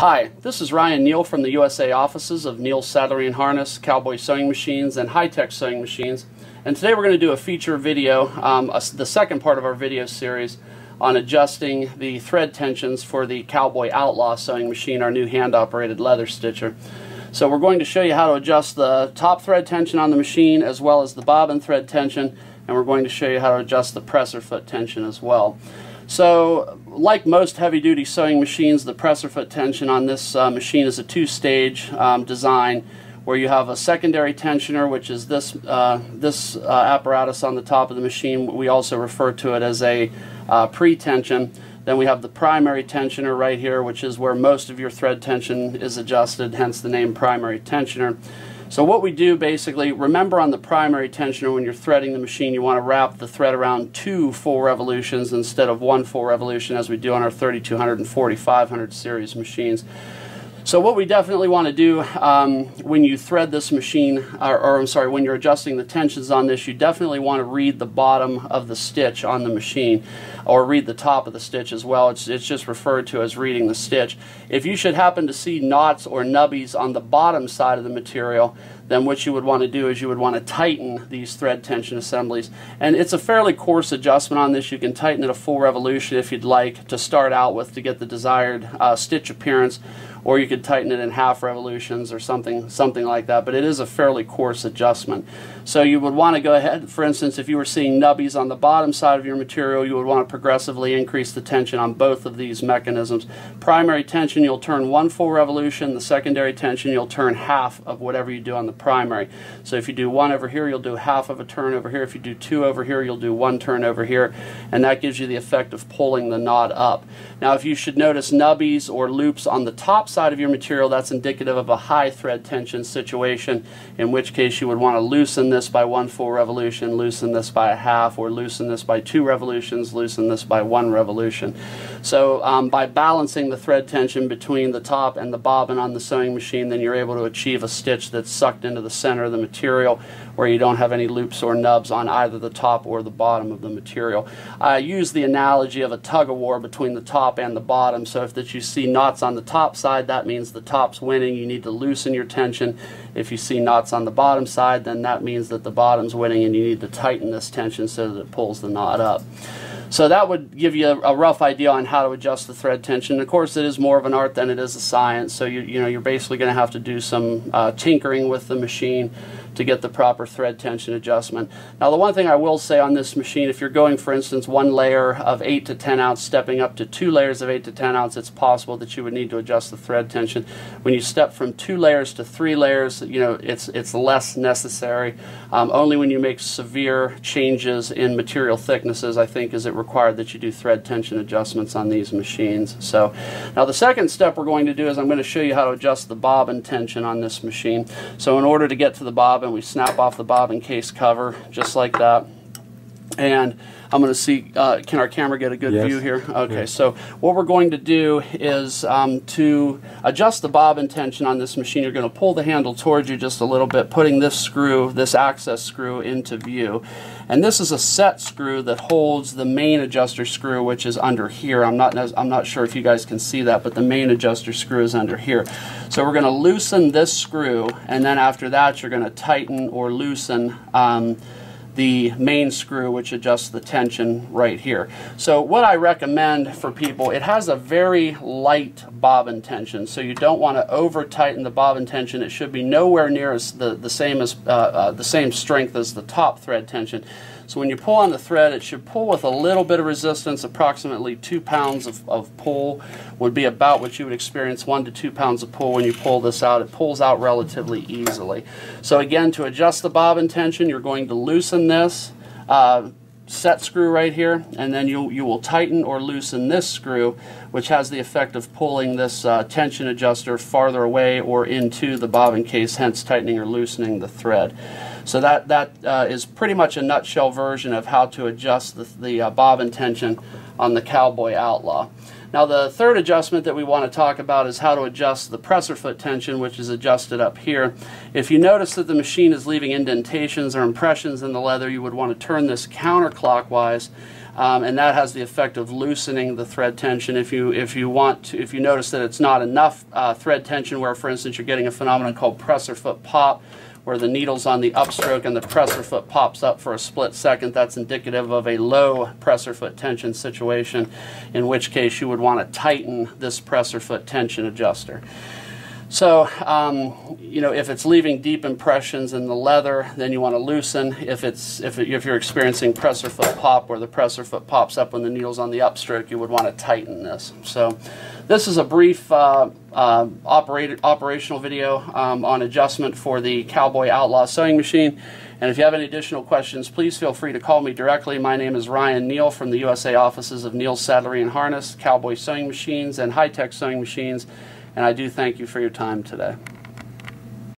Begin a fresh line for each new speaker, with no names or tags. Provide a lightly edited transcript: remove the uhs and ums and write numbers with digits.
Hi, this is Ryan Neal from the USA offices of Neal Saddlery and Harness, Cowboy Sewing Machines, and High-Tech Sewing Machines. And today we're going to do a feature video, the second part of our video series, on adjusting the thread tensions for the Cowboy Outlaw sewing machine, our new hand-operated leather stitcher. So we're going to show you how to adjust the top thread tension on the machine as well as the bobbin thread tension, and we're going to show you how to adjust the presser foot tension as well. So, like most heavy-duty sewing machines, the presser foot tension on this machine is a two-stage design where you have a secondary tensioner, which is this apparatus on the top of the machine. We also refer to it as a pre-tension. Then we have the primary tensioner right here, which is where most of your thread tension is adjusted, hence the name primary tensioner. So what we do basically, remember on the primary tensioner when you're threading the machine, you want to wrap the thread around 2 full revolutions instead of 1 full revolution as we do on our 3200 and 4500 series machines. So what we definitely want to do when you thread this machine, when you're adjusting the tensions on this, you definitely want to read the bottom of the stitch on the machine, or read the top of the stitch as well. It's just referred to as reading the stitch. If you should happen to see knots or nubbies on the bottom side of the material, then what you would want to do is you would want to tighten these thread tension assemblies. And it's a fairly coarse adjustment on this. You can tighten it a full revolution if you'd like to start out with to get the desired stitch appearance, or you could tighten it in half revolutions or something like that, but it is a fairly coarse adjustment. So you would want to go ahead, for instance, if you were seeing nubbies on the bottom side of your material, you would want to progressively increase the tension on both of these mechanisms. Primary tension, you'll turn 1 full revolution. The secondary tension, you'll turn half of whatever you do on the primary. So if you do 1 over here, you'll do half of a turn over here. If you do 2 over here, you'll do 1 turn over here, and that gives you the effect of pulling the knot up. Now if you should notice nubbies or loops on the top side of your material, that's indicative of a high thread tension situation, in which case you would want to loosen this by 1 full revolution, loosen this by a half, or loosen this by 2 revolutions, loosen this by 1 revolution. So by balancing the thread tension between the top and the bobbin on the sewing machine, then you're able to achieve a stitch that's sucked into the center of the material where you don't have any loops or nubs on either the top or the bottom of the material. I use the analogy of a tug-of-war between the top and the bottom. So if you see knots on the top side, that means the top's winning. You need to loosen your tension. If you see knots on the bottom side, then that means that the bottom's winning and you need to tighten this tension so that it pulls the knot up. So that would give you a rough idea on how to adjust the thread tension. Of course, it is more of an art than it is a science, so you're basically going to have to do some tinkering with the machine to get the proper thread tension adjustment. Now the one thing I will say on this machine, if you're going, for instance, 1 layer of 8 to 10 ounce, stepping up to 2 layers of 8 to 10 ounce, it's possible that you would need to adjust the thread tension. When you step from 2 layers to 3 layers, it's less necessary. Only when you make severe changes in material thicknesses, I think, is it required that you do thread tension adjustments on these machines. So now the second step we're going to do is I'm going to show you how to adjust the bobbin tension on this machine. So in order to get to the bobbin, we snap off the bobbin case cover just like that, and I'm going to see, can our camera get a good view here? Okay, yes. So what we're going to do is to adjust the bobbin tension on this machine, you're going to pull the handle towards you just a little bit, putting this screw, this access screw, into view. And this is a set screw that holds the main adjuster screw, which is under here. I'm not sure if you guys can see that, but the main adjuster screw is under here. So we're going to loosen this screw, and then after that you're going to tighten or loosen the main screw, which adjusts the tension right here. So what I recommend for people, it has a very light bobbin tension, so you don't want to over tighten the bobbin tension. It should be nowhere near as the same strength as the top thread tension. So when you pull on the thread, it should pull with a little bit of resistance. Approximately 2 pounds of pull would be about what you would experience, 1 to 2 pounds of pull when you pull this out. It pulls out relatively easily. So again, to adjust the bobbin tension, you're going to loosen this set screw right here, and then you will tighten or loosen this screw, which has the effect of pulling this tension adjuster farther away or into the bobbin case, hence tightening or loosening the thread. So that is pretty much a nutshell version of how to adjust the bobbin tension on the Cowboy Outlaw. Now the third adjustment that we want to talk about is how to adjust the presser foot tension, which is adjusted up here. If you notice that the machine is leaving indentations or impressions in the leather, you would want to turn this counterclockwise and that has the effect of loosening the thread tension. If you notice that it's not enough thread tension, where for instance you're getting a phenomenon called presser foot pop, where the needle's on the upstroke and the presser foot pops up for a split second, that's indicative of a low presser foot tension situation, in which case you would want to tighten this presser foot tension adjuster. So, you know, if it's leaving deep impressions in the leather, then you want to loosen. If you're experiencing presser foot pop, where the presser foot pops up when the needle's on the upstroke, you would want to tighten this. So, this is a brief operational video on adjustment for the Cowboy Outlaw sewing machine. And if you have any additional questions, please feel free to call me directly. My name is Ryan Neal from the USA offices of Neal Saddlery and Harness, Cowboy Sewing Machines, and High Tech Sewing Machines. And I do thank you for your time today.